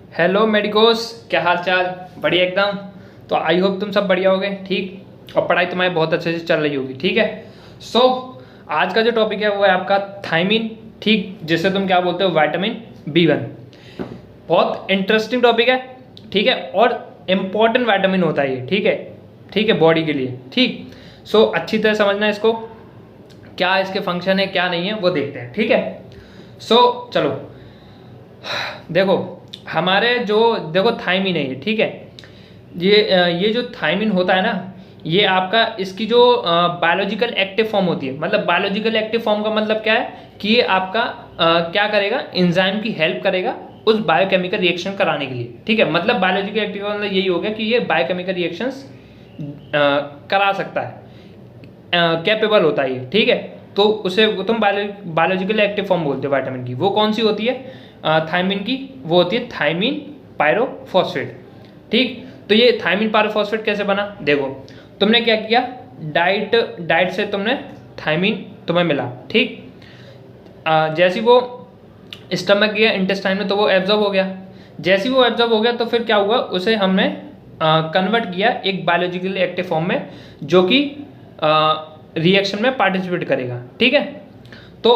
Hello medicos, क्या हाल चाल। बढ़िया एकदम। तो आई होप तुम सब बढ़िया होगे, ठीक, और पढ़ाई तुम्हारी बहुत अच्छे से चल रही होगी, ठीक है। सो आज का जो टॉपिक है वो है आपका थायमीन, ठीक, जिसे तुम क्या बोलते हो, विटामिन B1। बहुत इंटरेस्टिंग टॉपिक है, ठीक है, और इम्पॉर्टेंट विटामिन होता है ये, ठीक है, ठीक है, बॉडी के लिए, ठीक। सो अच्छी तरह समझना इसको, क्या इसके फंक्शन है क्या नहीं है वो देखते हैं, ठीक है। सो चलो देखो, हमारे जो देखो थायमीन है ये, ठीक है, ये जो थायमीन होता है ना, ये आपका इसकी जो बायोलॉजिकल एक्टिव फॉर्म होती है, मतलब बायोलॉजिकल एक्टिव फॉर्म का मतलब क्या है कि ये आपका क्या करेगा, एंजाइम की हेल्प करेगा उस बायोकेमिकल रिएक्शन कराने के लिए, ठीक है। मतलब बायोलॉजिकल एक्टिव का मतलब यही हो गया कि ये बायोकेमिकल रिएक्शंस करा सकता है, कैपेबल होता है ये, ठीक है। तो उसे तुम बायोलॉजिकल एक्टिव फॉर्म बोलते हो विटामिन की। वो कौन सी होती है थायमीन की? वो होती है थायमीन पायरोफॉस्फेट, ठीक। तो ये थायमीन पायरोफॉस्फेट कैसे बना, देखो तुमने क्या किया, डाइट से तुमने थायमीन तुम्हें मिला, ठीक। जैसे वो स्टमक गया इंटेस्टाइन में तो वो एब्जॉर्ब हो गया। जैसे वो एब्जॉर्ब हो गया तो फिर क्या हुआ, उसे हमने कन्वर्ट किया एक बायोलॉजिकली एक्टिव फॉर्म में, जो कि रिएक्शन में पार्टिसिपेट करेगा, ठीक है। तो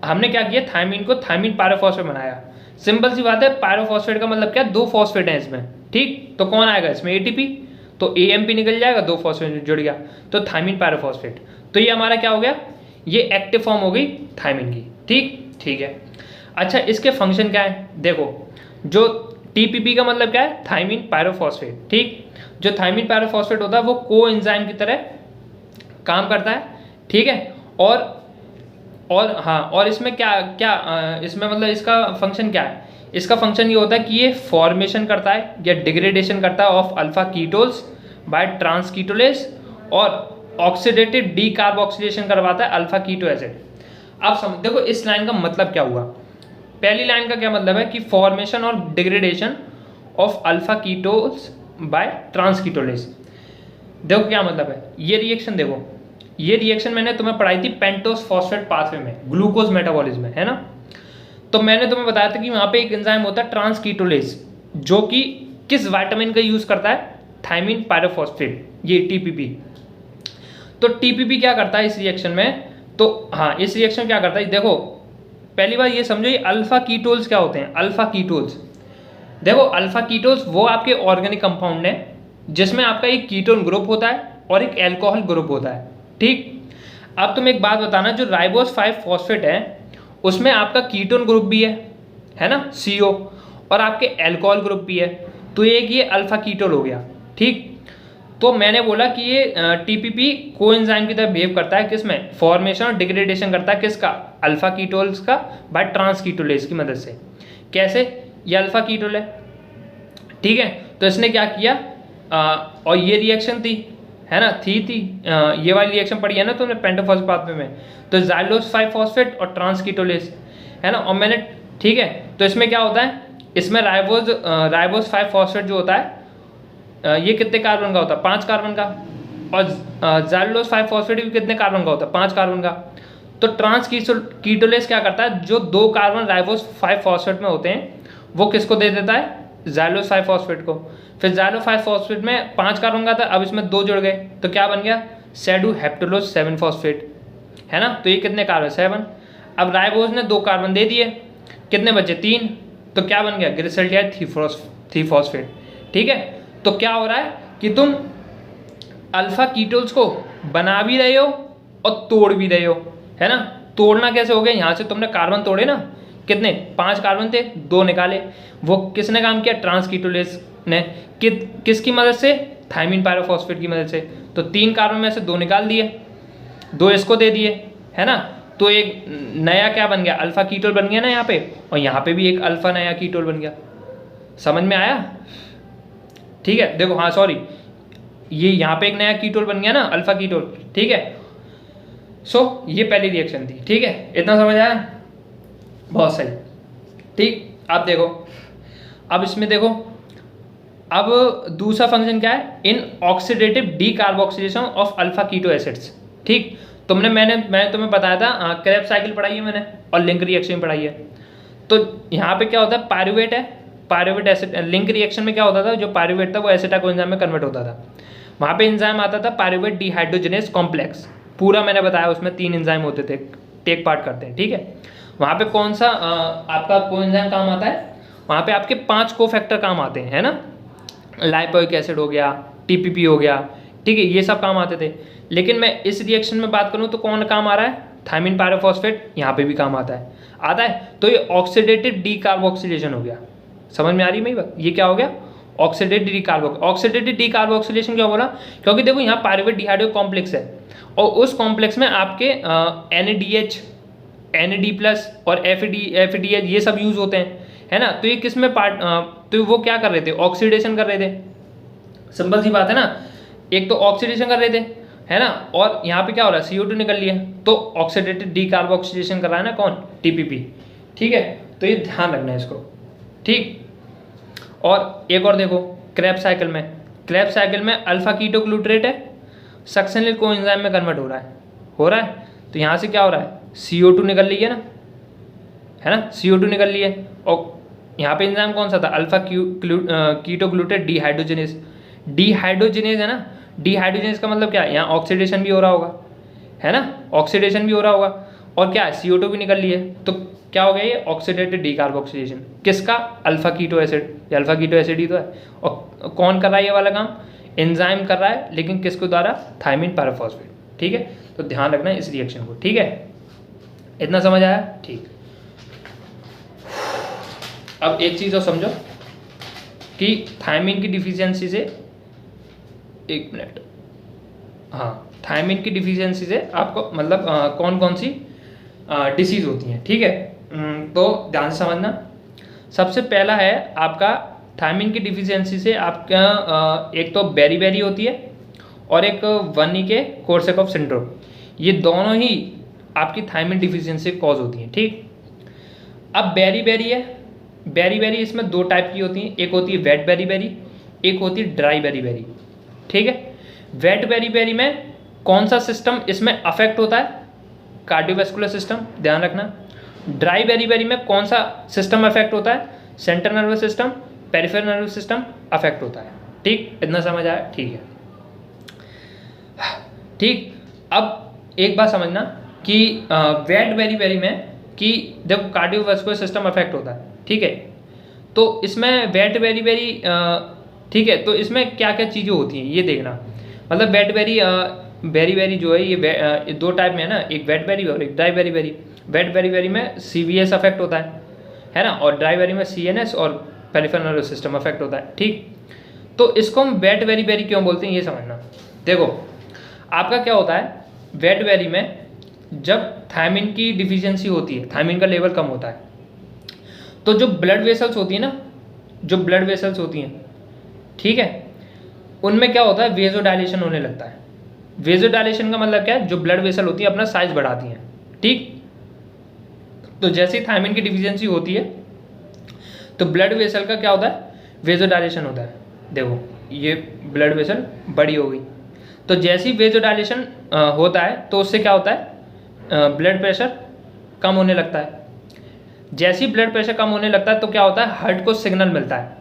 हमने क्या किया, थायमीन को थायमीन पायरोफॉस्फेट बनाया। सिंपल सी बात है, पायरोफॉस्फेट का मतलब क्या, दो फॉस्फेट हैं इसमें, ठीक। तो कौन आएगा इसमें, ATP, तो AMP निकल जाएगा, दो फॉस्फेट जुड़ गया, तो थायमीन पायरोफॉस्फेट। तो ये हमारा क्या हो गया, ये एक्टिव फॉर्म हो गई थायमीन की, ठीक, ठीक है। अच्छा, इसके फंक्शन क्या है, देखो, जो TPP का मतलब क्या है, थायमीन पायरोफॉस्फेट, ठीक। जो थायमीन पायरोफॉस्फेट होता है वो को एंजाइम की तरह काम करता है, ठीक है। और हाँ, और इसमें क्या क्या इसमें मतलब इसका फंक्शन क्या है, इसका फंक्शन ये होता है कि ये फॉर्मेशन करता है या डिग्रेडेशन करता है ऑफ अल्फा कीटोल्स बाय ट्रांसकीटोलेज, और ऑक्सीडेटिव डी कार्बोक्सिलेशन करवाता है अल्फा कीटो एसिड। अब समझ, देखो इस लाइन का मतलब क्या हुआ। पहली लाइन का क्या मतलब है कि फॉर्मेशन और डिग्रेडेशन ऑफ अल्फा कीटोल्स बाय ट्रांसकीटोलेज। देखो क्या मतलब है, ये रिएक्शन देखो, ये रिएक्शन मैंने तुम्हें पढ़ाई थी पेंटोस फॉस्फेट पाथवे में, ग्लूकोज मेटाबॉलिज्म में, है ना। तो मैंने तुम्हें बताया था कि वहाँ पे एक एंजाइम होता है ट्रांसकीटोलेज, जो कि किस विटामिन का यूज करता है, थायमीन पायरोफॉस्फेट, ये TPP। तो TPP क्या करता है इस रिएक्शन में, तो हाँ, इस रिएक्शन क्या करता है, देखो पहली बार ये समझो, ये अल्फा कीटोल्स क्या होते हैं, अल्फा कीटोल्स। देखो अल्फा कीटोल्स वो आपके ऑर्गेनिक कंपाउंड है जिसमें आपका एक कीटोन ग्रुप होता है और एक अल्कोहल ग्रुप होता है, ठीक। अब तुम एक बात बताना, जो राइबोस 5 फॉस्फेट है उसमें आपका कीटोन ग्रुप भी है ना, CO, और आपके अल्कोहल ग्रुप भी है, तो एक ये अल्फा कीटोन हो गया, ठीक। तो मैंने बोला कि ये TPP कोएंजाइम की तरह बिहेव करता है, किसमें, फॉर्मेशन और डिग्रेडेशन करता है, किसका, अल्फा कीटोल्स का, बाय ट्रांसकीटोलेज की मदद से। कैसे, ये अल्फा कीटोल है, ठीक है। तो इसने क्या किया, और ये रिएक्शन थी, है ना, थी ये वाली रिएक्शन पढ़ी है ना तुमने पेंटोफॉस्फेट पाथवे में, तो जाइलोस 5 फॉस्फेट और ट्रांसकीटोलेज, है ना। और मैंने, ठीक है, तो इसमें क्या होता है, इसमें राइबोस 5 फॉस्फेट जो होता है, ये कितने कार्बन का होता है, 5 कार्बन का, और जाइलोस 5 फॉस्फेट भी कितने कार्बन का होता है, 5 कार्बन का। तो ट्रांसकीटोलेज क्या करता है, जो 2 कार्बन राइबोस 5 फॉस्फेट में होते हैं वो किसको दे देता है, जाइलोस 5 फॉस्फेट को। फिर जाइलो 5 फॉस्फेट में 5 कार्बन का था, अब इसमें 2 जुड़ गए, तो क्या बन गया, सेडू हेप्टोलोस 7 फॉस्फेट, है ना। तो ये कितने कार्बन, 7। अब राइबोस ने 2 कार्बन दे दिए, कितने बचे, 3, तो क्या बन गया, ग्लिसरॉल्डिहाइड 3 फॉस्फेट, ठीक है। तो क्या हो रहा है कि तुम अल्फा कीटोल्स को बना भी रहे हो और तोड़ भी रहे हो, है ना। तोड़ना कैसे हो गया, यहाँ से तुमने कार्बन तोड़े ना, कितने, 5 कार्बन थे, 2 निकाले, वो किसने काम किया, ट्रांसकीटोलेज ने, किसकी मदद से, थायमीन पायरोफॉस्फेट की मदद से। तो 3 कार्बन में से 2 निकाल दिए, 2 इसको दे दिए, है ना। तो एक नया क्या बन गया, अल्फा कीटोल बन गया ना यहाँ पे, और यहाँ पे भी एक अल्फा नया कीटोल बन गया। समझ में आया, ठीक है। देखो हाँ सॉरी, ये यहाँ पे एक नया कीटोल बन गया ना, अल्फा कीटोल, ठीक है। सो ये पहली रिएक्शन थी, ठीक है, इतना समझ आया, बहुत सही, ठीक। अब देखो, अब इसमें देखो, अब दूसरा फंक्शन क्या है, in oxidative decarboxylation of alpha keto acids, ठीक। मैंने तुम्हें बताया था, क्रेब्स साइकिल पढ़ाई है मैंने, और लिंक रिएक्शन पढ़ाई है। तो यहाँ पे क्या होता है, पायरुवेट है, पायरुवेट एसिड लिंक रिएक्शन में क्या होता था, जो पायरुवेट था वो एसिटा कोएंजाइम में कन्वर्ट होता था। वहाँ पे एंजाइम आता था पायरुवेट डिहाइड्रोजनेज कॉम्प्लेक्स, पूरा मैंने बताया उसमें 3 एंजाइम होते थे, टेक पार्ट करते हैं, ठीक है। वहाँ पे कौन सा आपका कोएंजाइम काम आता है, वहाँ पे आपके 5 कोफैक्टर काम आते हैं, है ना। लाइपोइक एसिड हो गया, टीपीपी हो गया, ठीक है, ये सब काम आते थे। लेकिन मैं इस रिएक्शन में बात करूँ तो कौन काम आ रहा है, थायमिन पायरोफॉस्फेट यहाँ पे भी काम आता है। तो ये ऑक्सीडेटिव डीकार्बोक्सिलेशन हो गया। समझ में आ रही है मेरी बात, ये क्या हो गया, ऑक्सीडेटिव डीकार्बोक्सिलेशन क्यों बोला, क्योंकि देखो यहाँ पायरुवेट डिहाइड्रो कॉम्प्लेक्स है और उस कॉम्प्लेक्स में आपके NADH, NAD+ और FADH ये सब यूज होते हैं, है ना। तो ये किस में तो वो क्या कर रहे थे, ऑक्सीडेशन कर रहे थे। सिंपल सी बात है ना, एक तो ऑक्सीडेशन कर रहे थे, है ना, और यहाँ पे क्या हो रहा है, CO2 निकल लिया, तो ऑक्सीडेटिव डीकार्बोक्सिलेशन कर रहा है ना कौन, TPP, ठीक है। तो ये ध्यान रखना है इसको, ठीक। और एक और देखो, क्रेब्स साइकिल में अल्फा कीटोग्लूटरेट है, सक्सेनिल कोएंजाइम में कन्वर्ट हो रहा है। तो यहाँ से क्या हो रहा है, CO2 निकल ली है ना, है ना, CO2 निकल ली है। और यहाँ पे एंजाइम कौन सा था, अल्फा कीटोग्लूटेट डिहाइड्रोजिनेज है ना। डिहाइड्रोजिनेज का मतलब क्या है, यहाँ ऑक्सीडेशन भी हो रहा होगा, है ना, ऑक्सीडेशन भी हो रहा होगा, और क्या है, CO2 भी निकल ली है। तो क्या हो गया, ये ऑक्सीडेटिव डीकार्बोक्सिलेशन किसका, अल्फा कीटो एसिड, ये अल्फा कीटो एसिड ही तो है। और कौन कर रहा है ये वाला काम, एंजाइम कर रहा है, लेकिन किसके द्वारा, थायमिन पायरोफॉस्फेट, ठीक है। तो ध्यान रखना है इस रिएक्शन को, ठीक है, इतना समझ आया, ठीक। अब एक चीज़ और समझो कि थायमिन की डिफिशियंसी से, एक मिनट, हाँ, थायमिन की डिफिशियंसी से आपको मतलब कौन कौन सी डिसीज होती हैं, ठीक है। तो ध्यान से समझना। सबसे पहला है आपका थायमिन की डिफिशियंसी से आपका एक तो बेरी होती है और एक वर्निके कोर्सैकॉफ सिंड्रोम, ये दोनों ही आपकी थायमिन डिफिशियंसी कॉज होती हैं, ठीक। अब बेरी है, बेरी इसमें 2 टाइप की होती हैं, एक होती है वेट बेरी, एक होती है ड्राई बेरी, ठीक है। वेट बेरी में कौन सा सिस्टम इसमें अफेक्ट होता है, कार्डियोवैस्कुलर सिस्टम, ध्यान रखना। ड्राई बेरी में कौन सा सिस्टम अफेक्ट होता है, central nervous system, peripheral nervous system affect होता है, ठीक, इतना समझ आया, ठीक है, ठीक। अब एक बात समझना कि वेट बेरी में कि जब कार्डियोवैस्कुलर सिस्टम अफेक्ट होता है, ठीक है, तो इसमें वेट बेरी ठीक है, तो इसमें क्या क्या चीज़ें होती हैं ये देखना। मतलब वेट बेरी जो है ये 2 टाइप में है ना, एक वेट बेरी और एक ड्राई बेरी। वेट बेरी में CVS अफेक्ट होता है ना, और ड्राई बेरी में CNS और पेरिफेरल नर्वस सिस्टम अफेक्ट होता है, ठीक। तो इसको हम वेट बेरी क्यों बोलते हैं ये समझना। देखो आपका क्या होता है, वेट बेरी में जब थायमिन की डिफिशियंसी होती है, थायमिन का लेवल कम होता है, तो जो ब्लड वेसल्स होती है ना, ठीक है, उनमें क्या होता है, वेजोडाइलेशन होने लगता है। वेजोडाइलेशन का मतलब क्या है, जो ब्लड वेसल होती है अपना साइज बढ़ाती हैं, ठीक। तो जैसे ही थायमिन की डिफिशियंसी होती है तो ब्लड वेसल का क्या होता है, वेजोडाइलेशन होता है। देखो ये ब्लड वेसल बड़ी हो गई, तो जैसे ही वेजोडाइलेशन होता है तो उससे क्या होता है, ब्लड प्रेशर कम होने लगता है। जैसे ही ब्लड प्रेशर कम होने लगता है तो क्या होता है, हार्ट को सिग्नल मिलता है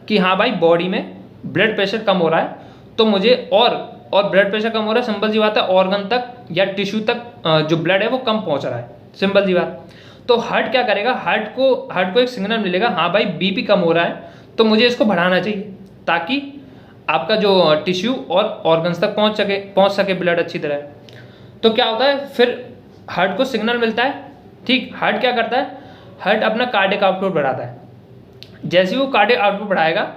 कि हाँ भाई बॉडी में ब्लड प्रेशर कम हो रहा है, तो मुझे और ब्लड प्रेशर कम हो रहा है, सिंपल सी बात है, ऑर्गन तक या टिश्यू तक जो ब्लड है वो कम पहुंच रहा है, सिंपल सी बात। तो हार्ट क्या करेगा, हार्ट को एक सिग्नल मिलेगा, हाँ भाई BP कम हो रहा है, तो मुझे इसको बढ़ाना चाहिए ताकि आपका जो टिश्यू और ऑर्गन्स तक पहुंच सके ब्लड अच्छी तरह। तो क्या होता है, फिर हार्ट को सिग्नल मिलता है, ठीक। हार्ट क्या करता है, हार्ट अपना कार्डियक आउटपुट बढ़ाता है। जैसे ही वो कार्डियक आउटपुट बढ़ाएगा,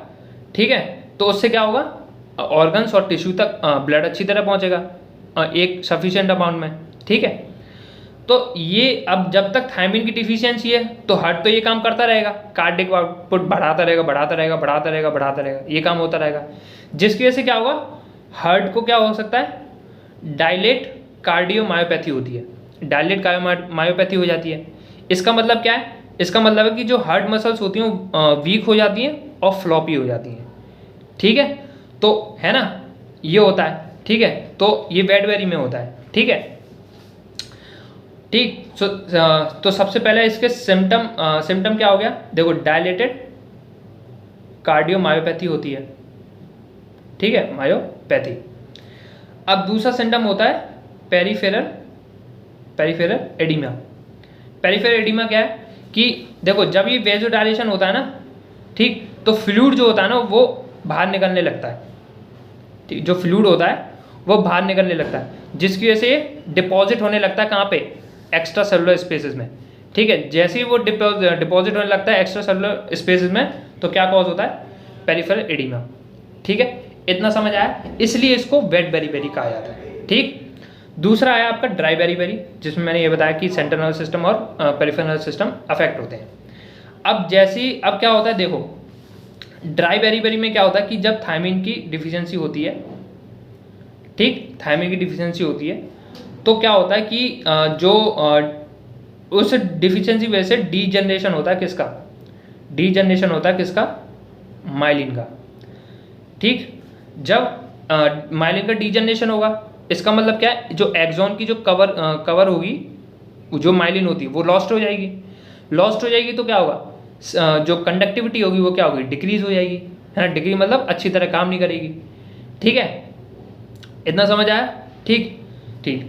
ठीक है, तो उससे क्या होगा, ऑर्गन्स और टिश्यू तक ब्लड अच्छी तरह पहुंचेगा एक सफिशिएंट अमाउंट में, ठीक है। तो ये अब जब तक थायमिन की डिफिशियंसी है तो हार्ट तो ये काम करता रहेगा, कार्डियक आउटपुट बढ़ाता रहेगा, ये काम होता रहेगा, जिसकी वजह से क्या होगा, हार्ट को क्या हो सकता है, डायलेट कार्डियोमायोपैथी होती है, डायलेट कार्डियोमायोपैथी हो जाती है। इसका मतलब क्या है, इसका मतलब है कि जो हार्ट मसल्स होती हैं वीक हो जाती हैं और फ्लॉपी हो जाती हैं, ठीक है। तो है ना, ये होता है, ठीक है। तो ये वेट बेरी में होता है, ठीक है, ठीक। तो सबसे पहले इसके सिम्टम क्या हो गया, देखो, डायलेटेड कार्डियोमायोपैथी होती है, ठीक है, मायोपैथी। अब दूसरा सिम्टम होता है पेरिफेरल एडिमा। पेरिफेरल एडिमा क्या है कि देखो जब ये वेज़ोडाइलेशन होता है ना, ठीक, तो फ्लूइड जो होता है ना वो बाहर निकलने लगता है, ठीक, जो फ्लूइड होता है वो बाहर निकलने लगता है, जिसकी वजह से ये डिपॉजिट होने लगता है कहाँ पे, एक्स्ट्रा सेलुलर स्पेसेस में, ठीक है। जैसे ही वो डिपॉजिट होने लगता है एक्स्ट्रा सेलुलर स्पेसेस में, तो क्या कॉज होता है, पेरिफेरल एडिमा, ठीक है। इतना समझ आया, इसलिए इसको वेट बेरी कहा जाता है, ठीक। दूसरा है आपका ड्राई बेरी, जिसमें मैंने ये बताया कि सेंट्रल नर्वस सिस्टम और पेरिफेरल नर्वस सिस्टम अफेक्ट होते हैं। अब क्या होता है, देखो ड्राई बेरी में क्या होता है कि जब थायमिन की डिफिशियंसी होती है, ठीक, थायमिन की डिफिशियंसी होती है, तो क्या होता है कि उस डिफिशियंसी वजह से डीजनरेशन होता है, किसका, माइलिन का, ठीक। जब माइलिन का डीजनरेशन होगा, इसका मतलब क्या है, जो एक्सॉन की जो कवर होगी, जो माइलिन होती है वो लॉस्ट हो जाएगी, तो क्या होगा, जो कंडक्टिविटी होगी वो क्या होगी, डिक्रीज हो जाएगी, है ना। डिक्रीज मतलब अच्छी तरह काम नहीं करेगी, ठीक है। इतना समझ आया, ठीक।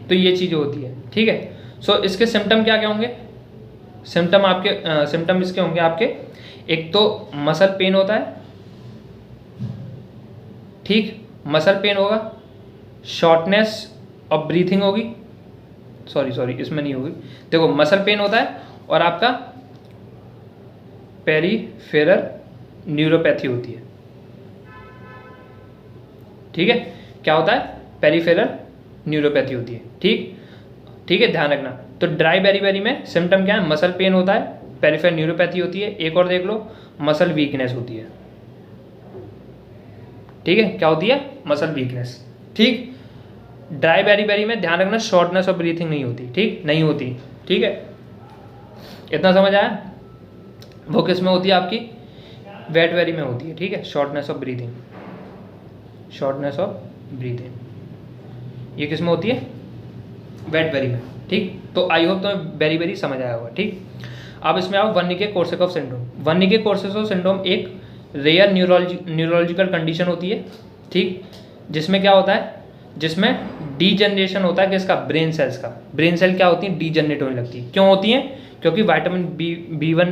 तो ये चीज़ें होती है, ठीक है। सो इसके सिम्टम क्या होंगे, सिम्टम इसके होंगे आपके, एक तो मसल पेन होता है, ठीक, मसल पेन होगा, शॉर्टनेस ऑफ ब्रीथिंग होगी, सॉरी इसमें नहीं होगी, देखो मसल पेन होता है और आपका पेरिफेरल न्यूरोपैथी होती है, ठीक है। क्या होता है, पेरिफेरल न्यूरोपैथी होती है, ठीक है, ध्यान रखना। तो ड्राई बेरी में सिम्टम क्या है, मसल पेन होता है, पेरिफेरल न्यूरोपैथी होती है, एक और देख लो, मसल वीकनेस होती है, ठीक है। क्या होती है, मसल वीकनेस, ठीक। ड्राई बेरी में ध्यान रखना शॉर्टनेस ऑफ ब्रीथिंग नहीं होती, ठीक है। इतना समझ आया, वो किस में होती है आपकी, वेट बेरी में होती है, ठीक है, शॉर्टनेस ऑफ ब्रीथिंग, ये किस में होती है, वेट बेरी में, ठीक। तो आई होप तुम्हें बेरी समझ आया होगा, ठीक। अब इसमें आओ वर्निके-कोर्सैकॉफ सिंड्रोम। वर्निके-कोर्सैकॉफ सिंड्रोम एक रेयर न्यूरोलॉजिकल कंडीशन होती है, ठीक, जिसमें क्या होता है, जिसमें डीजनरेशन होता है किसका, ब्रेन सेल्स का। ब्रेन सेल क्या होती है, डीजनरेट होने लगती है, क्यों होती है, क्योंकि विटामिन B1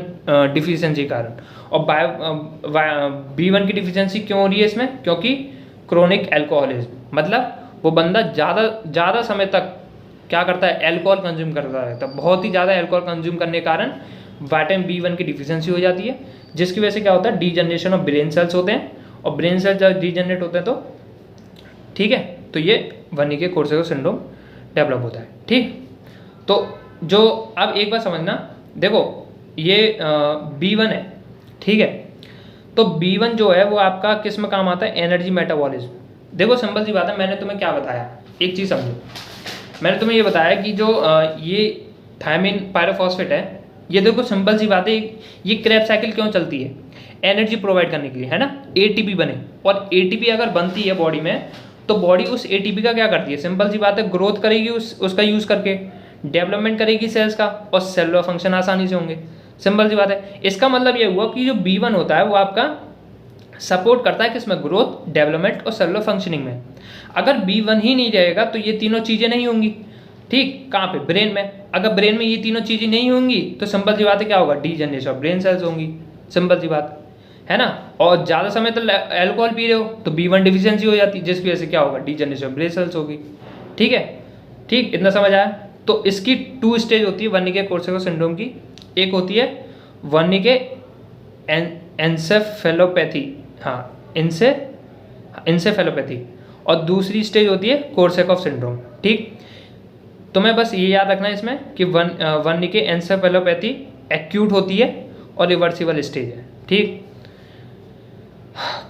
डिफिशियंसी के कारण। और B1 की डिफिशियंसी क्यों हो रही है इसमें, क्योंकि क्रोनिक एल्कोहलिज्म, मतलब वो बंदा ज़्यादा समय तक क्या करता है, एल्कोहल कंज्यूम करता रहता है, बहुत ही ज़्यादा एल्कोहल कंज्यूम करने के कारण विटामिन B1 की डिफिशियंसी हो जाती है, जिसकी वजह से क्या होता है, डीजनरेशन ऑफ ब्रेन सेल्स होते हैं, और ब्रेन सेल्स जब डीजनरेट होते हैं तो, ठीक है, तो ये वर्निके-कोर्सैकॉफ सिंड्रोम डेवलप होता है, ठीक। तो जो अब एक बार समझना, देखो ये B1 है, ठीक है, तो B1 जो है वो आपका किस में काम आता है, एनर्जी मेटाबॉलिज्म। देखो सिंपल सी बात है, मैंने तुम्हें क्या बताया, एक चीज़ समझो, मैंने तुम्हें ये बताया कि जो ये थायमिन पायरोफॉस्फेट है, ये देखो सिंपल सी बात है, ये क्रैब साइकिल क्यों चलती है, एनर्जी प्रोवाइड करने के लिए, है ना, ATP बने, और ATP अगर बनती है बॉडी में, तो बॉडी उस ATP का क्या करती है, सिंपल सी बात है, ग्रोथ करेगी उसका यूज़ करके, डेवलपमेंट करेगी सेल्स का, और सेलुलर फंक्शन आसानी से होंगे, सिंपल सी बात है। इसका मतलब ये हुआ कि जो B1 होता है वो आपका सपोर्ट करता है किसमें, ग्रोथ, डेवलपमेंट और सेलुलर फंक्शनिंग में। अगर B1 ही नहीं रहेगा तो ये तीनों चीज़ें नहीं होंगी, ठीक, कहाँ पे, ब्रेन में। अगर ब्रेन में ये तीनों चीज़ें नहीं होंगी तो सिंपल सी बात है क्या होगा, डीजनरेशन ऑफ ब्रेन सेल्स होंगी, सिंपल सी बात है ना। और ज़्यादा समय तो एल्कोहल पी रहे हो तो B1 डिफिशियंसी हो जाती है, जिसकी वजह से क्या होगा, डीजनरेशन ऑफ ब्रेन सेल्स होगी, ठीक है, ठीक। इतना समझ आया। तो इसकी 2 स्टेज होती है वर्निके-कोर्सैकॉफ सिंड्रोम की, एक होती है वर्निके एन्सेफेलोपैथी, हाँ इंसेफेलोपैथी, और दूसरी स्टेज होती है कोर्सैकॉफ सिंड्रोम, ठीक। तुम्हें बस ये याद रखना है इसमें कि वर्निके एन्सेफेलोपैथी एक्यूट होती है और रिवर्सिबल स्टेज है, ठीक।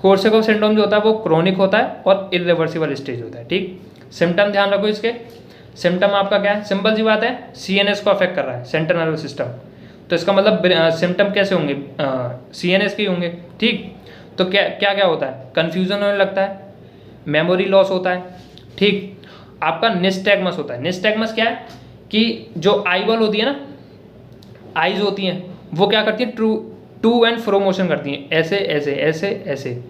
कोर्सैकॉफ सिंड्रोम जो होता है वो क्रोनिक होता है और इरिवर्सिबल स्टेज होता है, ठीक। सिम्टम ध्यान रखो इसके, सिम्टम आपका क्या है, सिंपल सी बात है, CNS को अफेक्ट कर रहा है, सेंट्रल नर्वस सिस्टम, तो इसका मतलब सिम्टम कैसे होंगे, CNS के होंगे, ठीक। तो क्या होता है, कन्फ्यूजन होने लगता है, मेमोरी लॉस होता है, ठीक। आपका निस्टैग्मस होता है। निस्टैग्मस क्या है कि जो आई बॉल होती है ना, आइज होती हैं, वो क्या करती है, टू एंड फ्रो मोशन करती हैं, ऐसे ऐसे ऐसे ऐसे,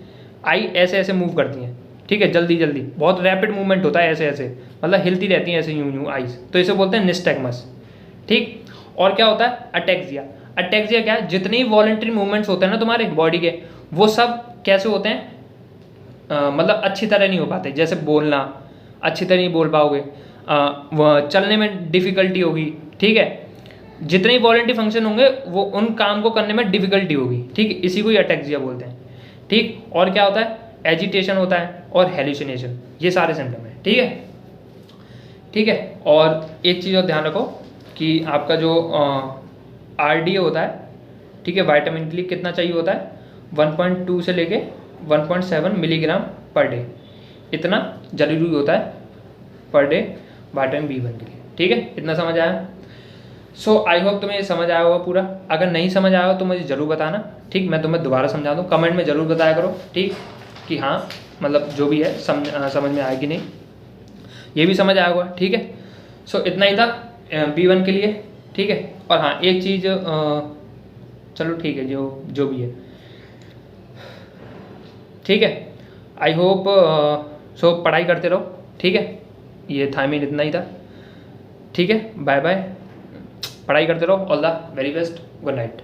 आई ऐसे ऐसे मूव करती हैं, ठीक है, जल्दी जल्दी, बहुत रैपिड मूवमेंट होता है ऐसे ऐसे, मतलब हिलती रहती हैं ऐसे यूं यूं आईज, तो इसे बोलते हैं निस्टैग्मस, ठीक। और क्या होता है अटैक्सिया। अटैक्सिया क्या है, जितने ही वॉलंटरी मूवमेंट्स होते हैं ना तुम्हारे बॉडी के, वो सब कैसे होते हैं, मतलब अच्छी तरह नहीं हो पाते, जैसे बोलना अच्छी तरह नहीं बोल पाओगे, चलने में डिफ़िकल्टी होगी, ठीक है, जितने ही वॉलंटरी फंक्शन होंगे वो उन काम को करने में डिफ़िकल्टी होगी, ठीक, इसी को ही अटैक्सिया बोलते हैं, ठीक। और क्या होता है एजिटेशन होता है और हेल्यूसिनेशन, ये सारे सिम्टम हैं, ठीक है, ठीक है। और एक चीज़ और ध्यान रखो कि आपका जो RDA होता है, ठीक है, विटामिन के लिए कितना चाहिए होता है, 1.2 से लेके 1.7 मिलीग्राम पर डे, इतना जरूरी होता है पर डे विटामिन B1 के लिए, ठीक है, इतना समझ आया। सो आई होप तुम्हें ये समझ आया होगा पूरा, अगर नहीं समझ आया हो तो मुझे ज़रूर बताना, ठीक, मैं तुम्हें दोबारा समझा दूँ, कमेंट में ज़रूर बताया करो, ठीक, कि हाँ मतलब जो भी है समझ में आएगी नहीं, ये भी समझ आया होगा, ठीक है। सो इतना ही था B1 के लिए, ठीक है। और हाँ एक चीज़, चलो ठीक है, जो भी है, ठीक है, आई होप सो पढ़ाई करते रहो, ठीक है, ये थायमीन इतना ही था, ठीक है, बाय बाय, पढ़ाई करते रहो, all the very best, good night.